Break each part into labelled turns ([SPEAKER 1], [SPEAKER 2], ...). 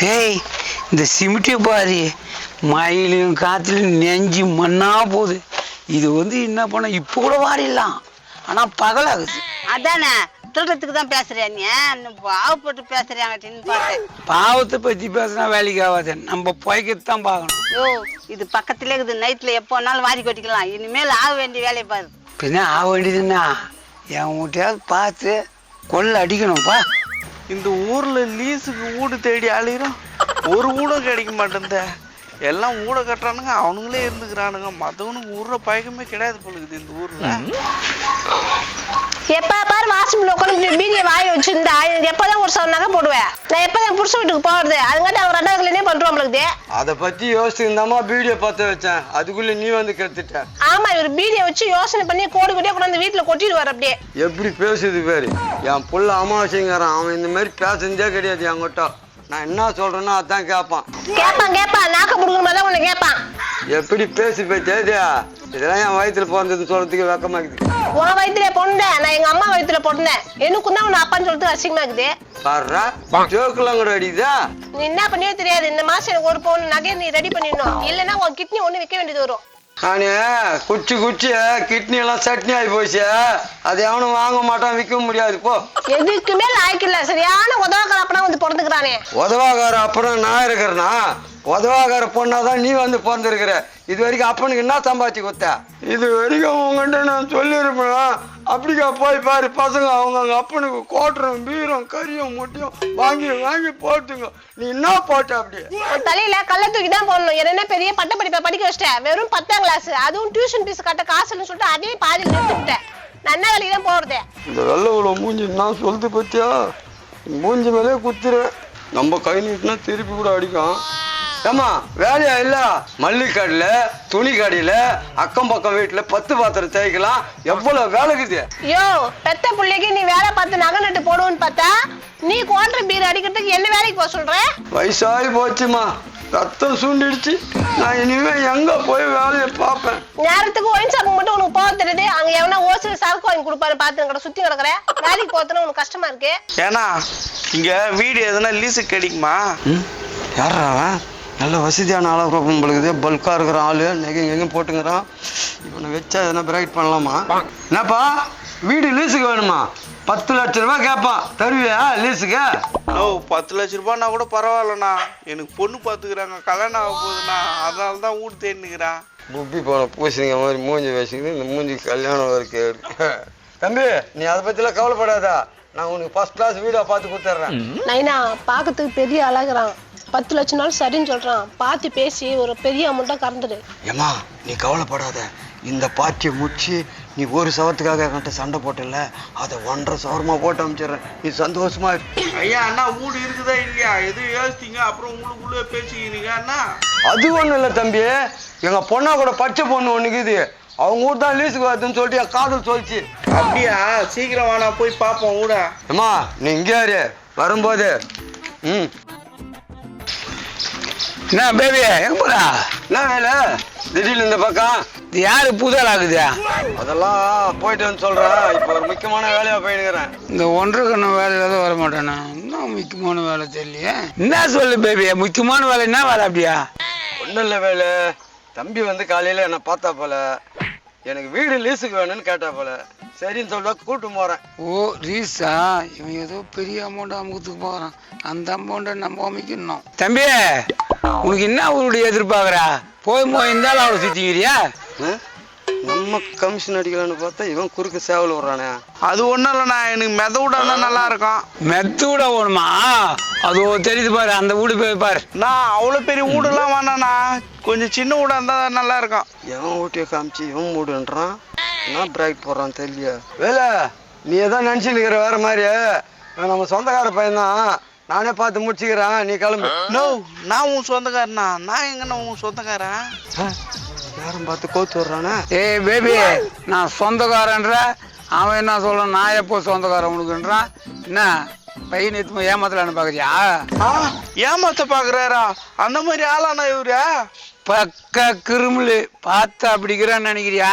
[SPEAKER 1] டேய் இந்த சிமிட்டியை பாரு, மயிலையும் காற்றுலையும் நெஞ்சு மண்ணா போகுது. இது என்ன பண்ண இப்போ கூட வாரிடலாம், ஆனால் பகலாகுது.
[SPEAKER 2] அதானே திருடத்துக்கு தான் பேசுறியா நீ? பாவப்பட்டு பேசுறியாங்கன்னு பார்த்தேன்.
[SPEAKER 1] பாவத்தை பற்றி பேசினா வேலைக்கு ஆகாது, நம்ம புழைக்கத்து தான் பார்க்கணும்.
[SPEAKER 2] யோ இது பக்கத்துல இருக்குது, நைட்டில் எப்போ வேணாலும் வாரி கொட்டிக்கலாம். இனிமேல் ஆக வேண்டிய வேலையை பாரு.
[SPEAKER 1] பின்ன ஆக வேண்டியதுன்னா என் வீட்டையாவது பார்த்து கொள்ள அடிக்கணும்ப்பா.
[SPEAKER 3] இந்த ஊர்ல லீஸுக்கு வீடு தேடி அழிகிறோம், ஒரு வீடும் கிடைக்க மாட்டேந்த. எல்லாம் வீட கட்டுறானுங்க, அவனுங்களே இருந்துக்கிறானுங்க. மற்றவனுக்கு ஊர்ற பழக்கமே கிடையாது போலுக்குது இந்த ஊர்ல.
[SPEAKER 4] எப்ப பாரு வாசல் உட்காந்து பீடியை வாங்கி வச்சிருந்தா எப்பதான் ஒரு சவ நகை போடுவேன். நான் எப்பதான் புருஷ வீட்டுக்கு போறது, அதுங்காட்டி அவன் 2வது கல்யாணம் பண்றோம்.
[SPEAKER 5] அதை பத்தி யோசிச்சுருந்தாமா பீடியை பத்த வச்சேன், அதுக்குள்ள நீ வந்து கெடுத்துட்ட.
[SPEAKER 4] ஆமா, இவர் பீடியை வச்சு யோசனை பண்ணி கோடி கோடியா கொண்டாந்து வீட்டுல கொட்டிட்டு வர. அப்படியே
[SPEAKER 5] எப்படி பேசுது பேரு, என் புள்ள அமாவாசைங்கிறான். அவன் இந்த மாதிரி பேசுனதே கிடையாது என்கிட்ட. நான் என்ன சொல்றேன்னா அதான் கேட்பான்.
[SPEAKER 4] நாக்க புடுங்கிற மாதிரி தான் உன்னை கேட்பான்.
[SPEAKER 5] எப்படி பேசி பேசியா? இதெல்லாம் என் வயிற்றுல பிறந்ததுன்னு சொல்றதுக்கு வெக்கமாக்குது.
[SPEAKER 4] உன் வயிற்றுல பொண்ணேன், நான் எங்க அம்மா வயிற்றுல பொண்ணேன். எனக்கும் தான் உன்னை அப்பான்னு சொல்லிட்டு அசிங்கமா இருக்குது.
[SPEAKER 5] பாடுறா ஜோக்கெல்லாம் கூட அடிக்குதா?
[SPEAKER 4] நீ என்ன பண்ணியோ தெரியாது. இந்த மாசம் எனக்கு ஒரு பவுன் நகையை நீ ரெடி பண்ணிடணும், இல்லைன்னா உன் கிட்னி ஒண்ணு விற்க வேண்டியது வரும்.
[SPEAKER 5] நானு குச்சி கிட்னி எல்லாம் சட்னி ஆகி போச்சு. அது எவனும் வாங்க மாட்டான், விற்க முடியாது. போ,
[SPEAKER 4] எதுக்குமே லாய்க்கில்ல. சரியான உதவாக்கார அப்பனா வந்து பிறந்துக்கிறானே.
[SPEAKER 5] உதவாகார அப்புறம் நான் இருக்கிறேன்னா, உதவாகார பொண்ணாதான் நீ வந்து பிறந்திருக்கிற. இது வரைக்கும் அப்பனுக்கு என்ன சம்பாதிச்சு கொடுத்த? இது வரைக்கும் உங்ககிட்ட நான் சொல்லியிருப்பேன். அப்படிக்கா போய் பாரு, பசங்க அவங்க அப்பனுக்கு கோட்டரும் பீரம் கரியும் முட்டையும் வாங்கி வாங்கி போட்டுங்க. நீ என்ன போட்ட? அப்படியே
[SPEAKER 4] தலையில கள்ள தூக்கி தான் போடணும். என்ன பெரிய பட்ட படிப்பை படிக்க வச்சிட்டேன், வெறும் 10ஆம் கிளாஸ். அதுவும் டியூஷன் ஃபீஸ் கட்ட காசுன்னு சொல்லிட்டு அதையும் பாதியில் நிறுத்திவிட்டேன். நான் என்ன வேலைக்கு தான் போறது? இந்த
[SPEAKER 5] வெள்ளை உள்ள மூஞ்சி நான் சொல்லுது பத்தியா? மூஞ்சி மேலே குத்துறேன். நம்ம கை நீட்டினா திருப்பி கூட அடிக்கும். ஏமா வேலையா இல்ல? மல்லிகை கடையில, துணி கடையில, அக்கம் பக்கம் வீட்டுல 10 பாத்திரம் தேய்க்கலாம். எவ்வளவு வேலைக்குது?
[SPEAKER 4] யோ பெத்த பிள்ளைக்கு நீ வேலை பார்த்து நகை நட்டு போடுவோன்னு பார்த்தா நீ கோட்டை பீர் அடிக்கிறதுக்கு என்ன வேலைக்கு போக சொல்ற?
[SPEAKER 5] வயசாகி போச்சுமா, ரத்தம் சுண்டிடுச்சு. நான் இனிமே எங்க போய் வேலையை பார்ப்பேன்?
[SPEAKER 4] நேரத்துக்கு ஒயின் ஷாப் மட்டும் உனக்கு போக தெரியுது. அங்க எவனா ஓசில சரக்கு வாங்கி கொடுப்பாரு பார்த்து கடை சுத்தி கிடக்குற. வேலைக்கு போறதுன்னா உனக்கு கஷ்டமா இருக்கு.
[SPEAKER 3] ஏன்னா இங்க வீடு எதுனா லீஸுக்கு கிடைக்குமா?
[SPEAKER 5] யாரா நல்ல வசதியான ஆளாக உங்களுக்கு பல்கா இருக்கிற ஆளு, எங்கேயும் போட்டுங்கிறான். இவனை வச்சா எதனா பிரைட் பண்ணலாமா? என்னப்பா வீடு லீஸுக்கு வேணுமா? 10 லட்சம் ரூபாய் கேட்பான், தருவியா லீஸுக்கு?
[SPEAKER 3] ஓ 10 லட்சம் ரூபாய்னா கூட பரவாயில்லண்ணா. எனக்கு பொண்ணு பார்த்துக்கிறாங்க, கல்யாணம் ஆக போகுதுண்ணா. அதனால தான் வீடு தேடினுக்கிறேன்.
[SPEAKER 5] புப்பி போன பூசிங்க மாதிரி மூஞ்சி வச்சுக்கிது. இந்த மூஞ்சி கல்யாணம் இருக்கு. தம்பி நீ அதை பற்றிலாம் கவலைப்படாதா, நான் உனக்கு ஃபர்ஸ்ட் கிளாஸ் வீடாக பார்த்து கொடுத்துட்றேன்.
[SPEAKER 4] நைனா பார்க்கறதுக்கு பெரிய அழகுறான், 10 லட்சம் நாள் சரின்னு சொல்றான். பார்த்து பேசி ஒரு பெரிய அமௌண்ட்டா கறந்துடு.
[SPEAKER 5] ஏமா நீ கவலைப்படாத, இந்த பார்ட்டியை முடிச்சு நீ ஒரு சவரத்துக்காக என்கிட்ட சண்டை போட்டல, அதை 1.5 சவரமா போட்டு அனுப்பிச்சிடுறேன். நீ சந்தோஷமா இரு.
[SPEAKER 3] ஐயா அண்ணா வீடு இருக்குதா இல்லையா? எதுவும் யோசித்தீங்க அப்புறம் உங்களுக்குள்ளே பேசிக்கிறீங்க அண்ணா.
[SPEAKER 5] அது ஒன்றும் இல்லை தம்பி, எங்க பொண்ணா கூட பச்சை பொண்ணு ஒண்ணுக்குது, அவங்க வீடு தான் லீஸுக்கு வருதுன்னு சொல்லிட்டு என் காதல் சொல்லிச்சு.
[SPEAKER 3] அப்படியா? சீக்கிரம் வாண்ணா போய் பார்ப்போம் வீட.
[SPEAKER 5] ஏமா நீ இங்கே வரும்போது
[SPEAKER 1] என்ன பேபி எங்க போறா?
[SPEAKER 5] என்ன வேலை திடீர்னு இந்த பக்கம்?
[SPEAKER 1] இது யாரு புதல் ஆகுது?
[SPEAKER 5] அதெல்லாம் போயிட்டு வந்து சொல்றேன். இப்போ ஒரு முக்கியமான வேலையா போயிடுக்கிறேன்.
[SPEAKER 1] இந்த 1.5 கண்ணு வேலையில தான் வர மாட்டேனா? இன்னும் முக்கியமான வேலை தெரியலையே. என்ன சொல்லு பேபி, முக்கியமான வேலை என்ன வேலை? அப்படியா?
[SPEAKER 5] ஒன்றும் இல்லை வேலை, தம்பி வந்து காலையில என்னை பார்த்தா போல, எனக்கு வீடு லீஸுக்கு வேணும்னு கேட்டா போல. சரின்னு சொல்ல கூட்டு போறேன்.
[SPEAKER 1] ஓ ரீஸா, இவன் ஏதோ பெரிய அமௌண்ட் அமுகத்துக்கு போகிறான். அந்த அமௌண்ட்டை நம்ம அமைக்கணும். தம்பி உனக்கு என்ன அவருடைய எதிர்பார்க்குறா? போய் இருந்தாலும் அவளை சுற்றிக்கிறியா?
[SPEAKER 5] நம்ம கமிஷன் அடிக்கலான்னு பார்த்தா இவன் குறுக்கு சேவல் விடுறானே.
[SPEAKER 3] அது ஒன்றும் இல்லைண்ணா, எனக்கு மெத விடனா நல்லா இருக்கும்.
[SPEAKER 1] மெத்து விட வேணுமா? அது தெரியுது பாரு, அந்த வீடு போய் பாரு.
[SPEAKER 3] நான் அவ்வளோ பெரிய வீடுலாம் வேணாண்ணா, கொஞ்சம் சின்ன வீடாக இருந்தால் நல்லா இருக்கும்.
[SPEAKER 5] எவன் ஊட்டியை காமிச்சு இவன் மூடுன்றான். என்ன பிரைட் போடுறான் தெரியல. வேலை நீ எதாவது நினச்சின்னு இருக்கிற வேற மாதிரி. நம்ம சொந்தக்கார பையன்தான், நானே பார்த்து முடிச்சுக்கிறேன், நீ கிளம்பு.
[SPEAKER 3] நோ நான் உன் சொந்தக்காரனா? நான் எங்கண்ணா உன் சொந்தக்காரன்?
[SPEAKER 5] யாரும் பார்த்து கோத்து வர்றானே.
[SPEAKER 1] ஏய் பேபி, நான் சொந்தக்காரன்ற அவன் என்ன சொல்றான்? நான் எப்போ சொந்தக்காரன் உனக்குன்றான்? என்ன பையன் எத்து ஏமாத்தலான்னு பாக்குறியா?
[SPEAKER 3] ஏமாத்த பாக்குறாரா? அந்த மாதிரி ஆளானா இவரு?
[SPEAKER 1] பக்க கிருமிலு பார்த்து அப்படிங்கிறான்னு நினைக்கிறியா?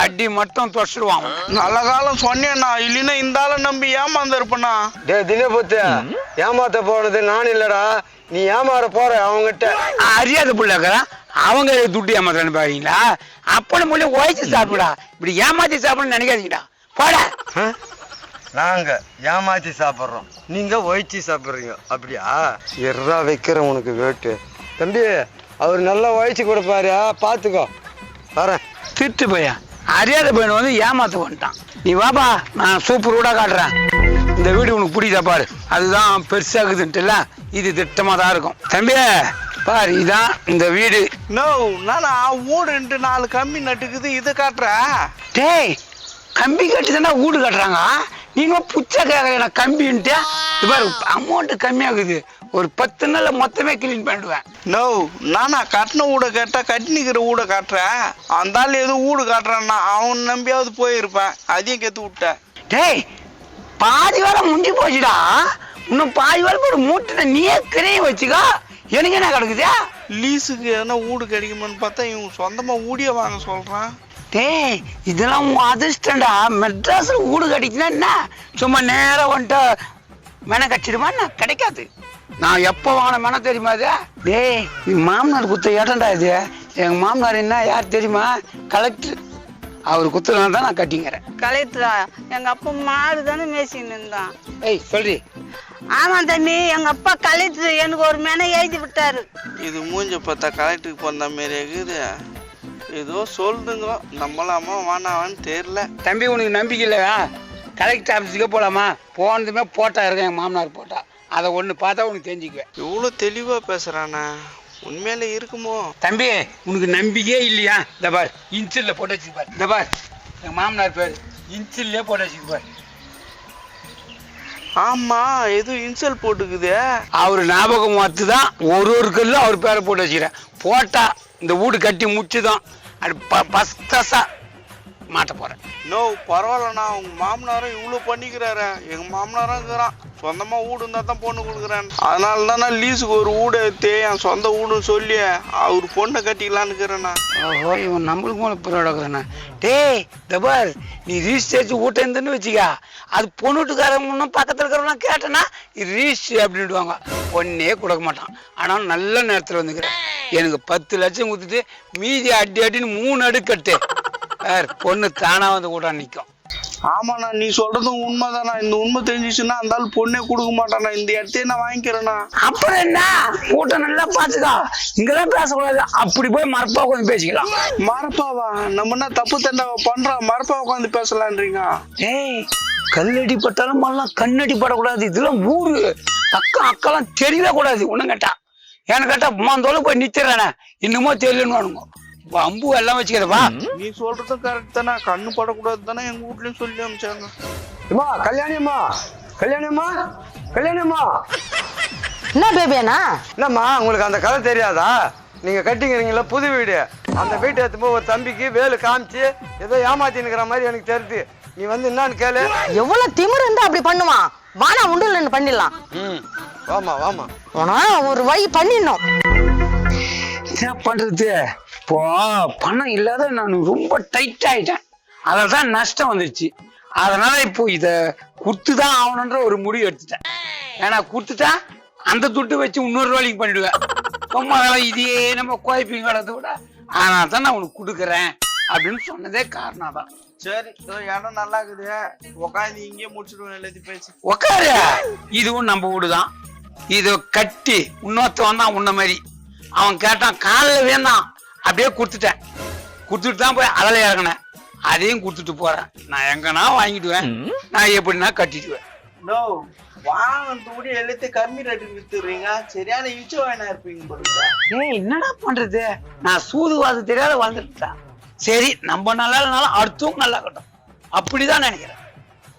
[SPEAKER 1] அடி மட்டும் தொட்டுடுவான்.
[SPEAKER 3] நல்ல காலம் சொன்னேண்ணா, இல்லைன்னா இந்த ஆளை நம்பி ஏமாந்து இருப்பண்ணா.
[SPEAKER 5] டே தினபுத்து, ஏமாத்த போனது நான் இல்லடா, நீ ஏமாற போற அவங்ககிட்ட.
[SPEAKER 1] அறியாத பிள்ளைக்கிறான், அவங்க துட்டு ஏமாத்துறான்னு பாருங்களா? அப்படி மூலியம் உழைச்சி சாப்பிடா, இப்படி ஏமாத்தி சாப்பிடணும்னு நினைக்காதீங்கடா, போடா.
[SPEAKER 5] நாங்க ஏமாத்தி சாப்பிட்றோம், நீங்க ஒழிச்சு சாப்பிட்றீங்க, அப்படியா? எறா வைக்கிற உனக்கு வேட்டு. தம்பி, அவர் நல்லா ஒழிச்சு கொடுப்பாரு, பார்த்துக்கோ. வரேன்.
[SPEAKER 1] திட்டு பையன், அறியாத பையன் வந்து ஏமாத்த வந்துட்டான். நீ வாப்பா, நான் சூப்பர் வீடா காட்டுறேன். இந்த வீடு உனக்கு பிடிக்குதா பாரு, அதுதான் பெருசாகுதுன்ட்டுல, இது திட்டமா தான் இருக்கும். தம்பி பாரு, இதான் இந்த வீடு.
[SPEAKER 3] நோ, நானா ஊடுன்ட்டு 4 கம்பி நட்டுக்குது, இதை காட்டுற?
[SPEAKER 1] டேய், கம்பி கட்டி தானே வீடு கட்டுறாங்க, நீங்க புச்சா கேட்கல கம்பின்ட்டு. இது பாரு, அமௌண்ட் கம்மியாகுது, ஒரு 10 நாள்ல மொத்தமே கிளீன் பண்ணிடுவேன்.
[SPEAKER 3] நோ, நானா கட்டின வீட கேட்டா கட்டி நிக்கிற வீட காட்டுறேன். அந்த ஆள் எதுவும் வீடு காட்டுறான்னா அவன் நம்பியாவது போயிருப்பேன், அதையும் கெத்து விட்டேன்.
[SPEAKER 1] டேய், பாதி வேலை முடிஞ்சு போச்சுடா, இன்னும் பாதி வேலை போட்டு மூட்டை நீயே கிரையும் வச்சுக்கோ. எனக்கு என்ன கிடக்குதா?
[SPEAKER 3] லீஸுக்கு எதனா வீடு கிடைக்குமான்னு பார்த்தா இவன் சொந்தமா ஊடிய வாங்க சொல்றான்.
[SPEAKER 1] டேய், இதெல்லாம் உன் அதிர்ஷ்டம்டா. மெட்ராஸ்ல வீடு கிடைக்குன்னா என்ன, சும்மா நேரம் வந்துட்டு மென கச்சிடுமா? கிடைக்காது. நான் எப்போ வாங்கின மென தெரியுமா அது? டேய், இது மாமனார் குத்த இடம்டா இது. எங்க மாமனார் என்ன யார் தெரியுமா? கலெக்டர். அவர் குத்துறதுனால தான் நான் கட்டிங்கிறேன்.
[SPEAKER 2] கலெக்டரா? எங்க அப்பா மாடு தானே மேய்ச்சின்னு இருந்தான்.
[SPEAKER 1] ஏய் சொல்றி.
[SPEAKER 2] ஆமா தம்பி, எங்க அப்பா கலெக்டர், எனக்கு ஒரு மேனை எழுதி விட்டாரு.
[SPEAKER 3] இது மூஞ்ச பார்த்தா கலெக்டருக்கு போன மாதிரி இருக்குது. ஏதோ சொல்லுங்க, நம்மளாமா வானாவான்னு தெரியல.
[SPEAKER 1] தம்பி, உனக்கு நம்பிக்கை இல்லையா? கலெக்டர் ஆஃபீஸுக்கே போகலாமா? போனதுமே போட்டா இருக்கேன், எங்கள் மாமனார் போட்டா. அதை ஒன்று பார்த்தா உனக்கு தெரிஞ்சுக்குவேன்.
[SPEAKER 3] இவ்வளோ தெளிவாக பேசுகிறானே, உண்மையில இருக்குமோ?
[SPEAKER 1] தம்பி, உனக்கு நம்பிக்கையே இல்லையா? இந்த பார், இன்சிலில் போட்டு வச்சுப்பார். இந்த பார், எங்கள் மாமனார் பேர் இன்சிலே போட்டு வச்சுப்பார்.
[SPEAKER 3] ஆமா, எதுவும் இன்சல் போட்டுக்குது.
[SPEAKER 1] அவர் ஞாபகம் பார்த்து தான் ஒரு கல்லு அவர் பேரை போட்டு வச்சுக்கிறேன். போட்டா இந்த வீடு கட்டி முடிச்சுதான் அது பஸ்தா மாட்ட போறேன்.
[SPEAKER 3] நோ, பரவாயில்லண்ணா, உங்க மாமனாரும் இவ்வளோ பண்ணிக்கிறாரு. எங்க மாமனாரும் இருக்கிறான், சொந்தமா வீடு இருந்தா தான் பொண்ணு கொடுக்குறேன். அதனால தான் நான் லீஸுக்கு ஒரு வீடு எடுத்து என் சொந்த வீடுன்னு சொல்லி அவர் பொண்ணை கட்டிக்கலான்னு இருக்கிறேண்ணா.
[SPEAKER 1] ஓஹோ, இவன் நம்மளுக்கு மேலே பிறகுறேண்ணா. டேய் தபார், நீ ரீஸ்டேஜ் வீட்டை இருந்துன்னு வச்சுக்கா, அது பொண்ணுட்டுக்காரங்க பக்கத்தில் இருக்கிறவங்களாம் கேட்டேன்னா இது ரீஸ்ட் அப்படின்டுவாங்க, பொண்ணே கொடுக்க மாட்டான். ஆனால் நல்ல நேரத்தில் வந்துக்கிறேன். எனக்கு 10 லட்சம் கொடுத்துட்டு மீதி அடி அடின்னு 3 அடுக்கட்டு பொண்ணு தானா வந்து கூட நிற்கும்.
[SPEAKER 3] ஆமாண்ணா, நீ சொல்றதும் உண்மைதானா. இந்த உண்மை தெரிஞ்சிச்சுன்னா அந்த ஆள் பொண்ணே கொடுக்க மாட்டானா. இந்த இடத்தையே நான் வாங்கிக்கிறேண்ணா.
[SPEAKER 1] அப்புறம் என்ன, கூட்டம் நல்லா பாத்துக்கா, இங்கெல்லாம் பேசக்கூடாது, அப்படி போய் மரப்பா உட்காந்து பேசிக்கலாம்.
[SPEAKER 3] மரப்பாவா? நம்ம என்ன தப்பு தண்டா பண்றோம், மரப்பா உட்காந்து பேசலான்றீங்க?
[SPEAKER 1] ஏய், கல்லடி பட்டாலும் மல்லாம் கண்ணடி படக்கூடாது, இதெல்லாம் ஊரு. அக்கெல்லாம் தெரியவே கூடாது. ஒண்ணும் கேட்டா ஏன்னு கேட்டா மாந்தோல போய் நிச்சிடறேன், இன்னுமோ தெரியலன்னு அம்பு எல்லாம் வச்சுக்கிறப்பா.
[SPEAKER 3] நீ சொல்றதும் கரெக்ட் தானே, கண்ணு படக்கூடாது தானே எங்க வீட்லயும் சொல்லி அமிச்சாங்க.
[SPEAKER 5] கல்யாணியம்மா, கல்யாணியம்மா, கல்யாணியம்மா.
[SPEAKER 2] என்ன பேபியாண்ணா?
[SPEAKER 5] என்னம்மா, உங்களுக்கு அந்த கதை தெரியாதா? நீங்க கட்டிங்கிறீங்களா புது வீடு, அந்த வீட்டை எடுத்துப்போ ஒரு தம்பிக்கு வேலு காமிச்சு ஏதோ ஏமாத்தினுக்கிற மாதிரி எனக்கு தெரியுது. நீ வந்து என்னன்னு கேளு.
[SPEAKER 2] எவ்வளவு திமிரு இருந்தா அப்படி பண்ணுவான்? வானா உண்டு பண்ணிடலாம்.
[SPEAKER 5] வாமா வாமா,
[SPEAKER 2] ஒரு வழி பண்ணிடணும்.
[SPEAKER 1] என்ன பண்றது, இப்போ பணம் இல்லாத நான் ரொம்ப டைட் ஆயிட்டேன், அதான் நஷ்டம் வந்துருச்சு. அதனால இப்போ இத குடுத்துதான் ஆகணுன்ற ஒரு முடிவு எடுத்துட்டேன். ஏன்னா குடுத்துட்டா அந்த துட்டு வச்சு இன்னொரு வேலைக்கு பண்ணிடுவேன். ரொம்ப இதையே நம்ம குழப்பிங்கிறத விட அதனால தான் நான் உனக்கு கொடுக்குறேன் அப்படின்னு சொன்னதே காரணம் தான்.
[SPEAKER 3] சரி, இடம் நல்லா இருக்குது, உட்காந்து இங்கேயே முடிச்சிடுவோம் எல்லாத்தையும் பேசி.
[SPEAKER 1] உக்காரு, இதுவும் நம்ம வீடுதான். இது கட்டி இன்னொருத்தவன் தான் உன்ன மாதிரி. அவன் கேட்டான், காலில் வேண்டாம், அப்படியே கொடுத்துட்டு தான் போய் அதில் இறங்கினேன். அதையும் கொடுத்துட்டு போறேன். நான் எங்கன்னா வாங்கிடுவேன், நான் எப்படின்னா கட்டிடுவேன்.
[SPEAKER 3] நோ, வாங்கினது கூட எல்லாத்தையும் கம்மி ரேட்டுக்கு வித்துடுறீங்க, சரியான இச்ச வாயினா இருப்பீங்க.
[SPEAKER 1] ஏய், என்னடா பண்றது, நான் சூதுவாது தெரியாத வாழ்ந்துட்டேன். சரி, நம்ம நல்லா இல்லைனாலும் அடுத்தவங்க நல்லா கட்டும், அப்படிதான் நினைக்கிறேன்.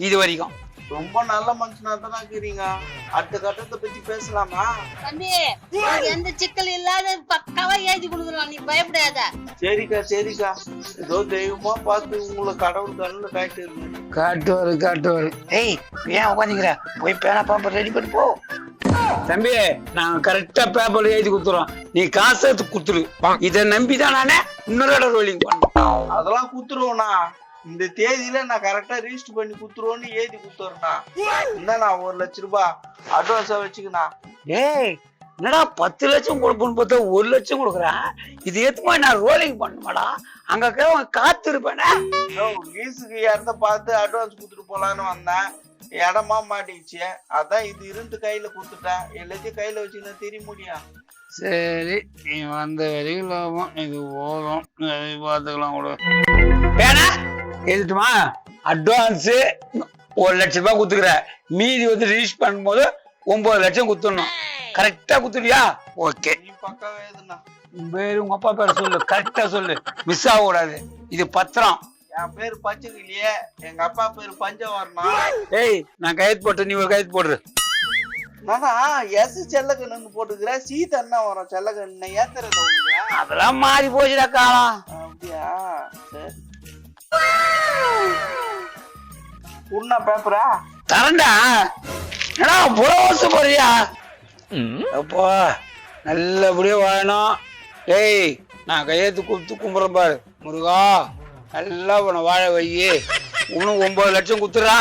[SPEAKER 1] இது வரைக்கும்
[SPEAKER 3] ரொம்ப நல்ல மனுஷனா தான் இருக்கிறீங்க. அடுத்த கட்டத்தை பத்தி பேசலாமா?
[SPEAKER 2] தம்பி, எந்த சிக்கல் இல்லாத பக்காவா ஏஜி கொடுக்குறோம், நீ பயப்படாத.
[SPEAKER 3] சரிக்கா, ஏதோ தெய்வமா பார்த்து உங்களை கடவுள் கண்ணுல
[SPEAKER 1] காட்டுவாரு. ஏய், ஏன் உட்காந்துக்கிற, போய் பேனா பாம்பு ரெடி பண்ணி போ. தம்பி நாங்க கரெக்டா பேப்பர்ல எழுதி குடுத்துறோம், நீ காசு எடுத்து குடுத்துரு. இதை நம்பிதான் நானே இன்னொரு இடம் ரோலிங் பண்ணேன்.
[SPEAKER 3] அதெல்லாம் குத்துருவோண்ணா. இந்த தேதியில நான் கரெக்டா ரிஜிஸ்டர் பண்ணி குத்துருவோன்னு எழுதி குத்துறேண்ணா. என்னண்ணா 1 லட்ச ரூபாய் அட்வான்ஸா வச்சுக்கண்ணா.
[SPEAKER 1] ஏய் என்னடா 10 லட்சம் கொடுப்போன்னு பார்த்தா 1 லட்சம் கொடுக்குறேன். இது ஏத்துமா நான் ரோலிங் பண்ணுமாடா, அங்க காத்து இருப்பேனே.
[SPEAKER 3] லீஸுக்கு இடத்த பார்த்து அட்வான்ஸ் குடுத்துட்டு போலான்னு வந்தேன், இடமா மாட்டிச்சு. அதான் இது இருந்து கையில குடுத்துட்டேன், எல்லாத்தையும் கையில வச்சுக்கின்னு தெரிய முடியும்.
[SPEAKER 1] சரி நீ வந்த வரைக்கும் லாபம், இது போதும், பார்த்துக்கலாம் கூட. வேணா எழுதுட்டுமா? அட்வான்ஸு 1 லட்ச ரூபாய் குத்துக்கிற, மீதி வந்து ரிஜிஸ்டர் பண்ணும்போது 9 லட்சம் குத்துடணும். கரெக்டா குத்துறியா? ஓகே.
[SPEAKER 3] நீ பக்காவே எதுண்ணா?
[SPEAKER 1] பேரு உங்க அப்பா பேரை சொல்லு, கரெக்டா சொல்லு, மிஸ் ஆக கூடாது. இது பத்திரம்.
[SPEAKER 3] என் பேரு பச்சைக்கிளியே, எங்க அப்பா பேரு பஞ்சவர்ணம்.
[SPEAKER 1] ஏய் நான் கைது போட்டு நீ ஒரு கைது போடுற.
[SPEAKER 3] நானா எஸ் செல்லக்கண்ணு போட்டுக்கிற, சீத் அண்ணா வரும் செல்லக்கண்ணு ஏத்துறது உனக்கு.
[SPEAKER 1] அதெல்லாம் மாறி போச்சுடா காலம்.
[SPEAKER 3] அப்படியா? சரி உண்ணா பேப்பரா
[SPEAKER 1] தரண்டா. ஏடா புறவச போறியா? அப்பா நல்லபடியா வாழணும். ஏய் நான் கையெழுத்து கொடுத்து கும்புறேன் பாரு, முருகா நல்லா உன வாழ வையே. இன்னும் 9 லட்சம் குத்துறா.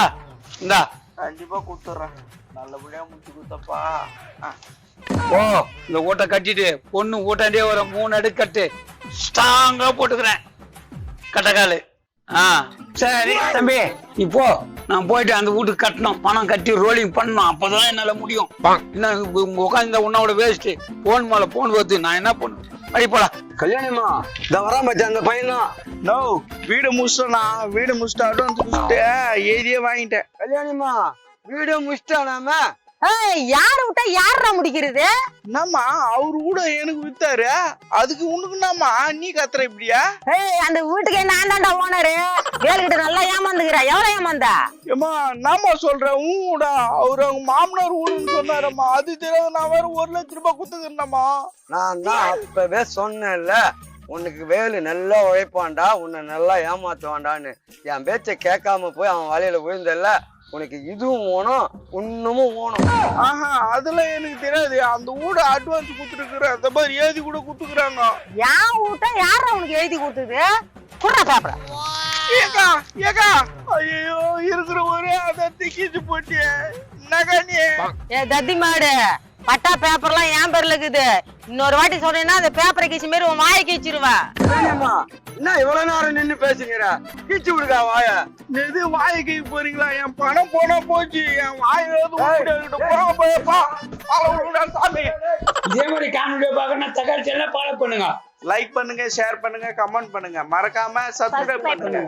[SPEAKER 1] இந்தா
[SPEAKER 3] கண்டிப்பா குடுத்துறேன், நல்லபடியா முடிச்சு குடுத்தப்பா.
[SPEAKER 1] ஓ இந்த ஓட்டை கட்டிட்டு பொண்ணு ஓட்டாண்டே வர 3 அடுக்கு கட்டு ஸ்ட்ராங்கா போட்டுக்கிறேன் கட்டக்காலு. சரி தம்பி இப்போ நான் போயிட்டு அந்த வீட்டுக்கு கட்டணும், பணம் கட்டி ரோலிங் பண்ணணும், அப்பதான் என்னால முடியும். என்ன உட்காந்து உன்னோட வேஸ்ட் போன் மேல போன் வருது, நான் என்ன பண்ணுவேன்? அடிப்படா.
[SPEAKER 5] கல்யாணிமா இந்த வராம அந்த பையன் தான்.
[SPEAKER 3] நோ வீடு முடிச்சிட்டேண்ணா, வீடு முடிச்சுட்டு அட்வான்ஸ் முடிச்சுட்டு எழுதியே வாங்கிட்டேன்.
[SPEAKER 5] கல்யாணிமா வீடியோ முடிச்சிட்டானாம?
[SPEAKER 2] யாரு விட்டா யாரா முடிக்கிறது?
[SPEAKER 3] என்னம்மா அவரு கூட எனக்கு வித்தாரு, அதுக்கு உனக்கு என்னம்மா நீ கத்துற இப்படியா?
[SPEAKER 2] அந்த வீட்டுக்கு நான் தான்டா ஓனரு, வேலைக்கிட்ட நல்லா ஏமாந்துக்கிறா. எவ்வளவு ஏமாந்தா?
[SPEAKER 3] ஏமா நாம சொல்றேன் ஊடா, அவரு அவங்க மாமனார் ஊடுன்னு சொன்னாரம்மா, அது தெரியாது. நான் வேற 1 லட்ச ரூபாய் குத்துக்கிறேன்மா.
[SPEAKER 5] நான் தான் அப்பவே சொன்னேன்ல, உனக்கு வேலு நல்லா உழைப்பான்டா, உன்னை நல்லா ஏமாத்துவான்டான்னு. என் பேச்சை கேட்காம போய் அவன் வலையில விழுந்தல்ல, உனக்கு இதுவும் ஓணும் இன்னமும் ஓணும்.
[SPEAKER 3] ஆஹா அதெல்லாம் எனக்கு தெரியாது. அந்த ஊட அட்வான்ஸ் குடுத்துருக்குற, அந்த மாதிரி எழுதி கூட குடுத்துக்கிறாங்க.
[SPEAKER 2] யான் வீட்டா யாரா உனக்கு எழுதி கொடுத்தது? குடுறா பேப்பர.
[SPEAKER 3] ஏகா ஏகா ஐயோ இருக்கிற ஒரே அதை திக்கிச்சு போட்டு நகனே.
[SPEAKER 2] தத்தி மாடு பட்டா பேப்பர்லாம் என் பேர்ல இருக்குது. இன்னொரு வாட்டி சொன்னேன்னா அந்த பேப்பரை கீச்சு மாரி உன் வாயை கீச்சிருவேன்.
[SPEAKER 5] என்ன இவ்வளவு நேரம் நின்னு பேசுங்கிற? கீச்சு விடுக்கா வாய.
[SPEAKER 3] எது வாயை கீழ போறீங்களா? என் பணம் போனா போச்சு, என் வாயிலாவது சாமி.
[SPEAKER 1] இதே மாதிரி காணொலியை பார்க்கணும் தகவல் சேனலை ஃபாலோ பண்ணுங்க.
[SPEAKER 3] லைக் பண்ணுங்க, ஷேர் பண்ணுங்க, கமெண்ட் பண்ணுங்க, மறக்காம சப்ஸ்கிரைப் பண்ணுங்க.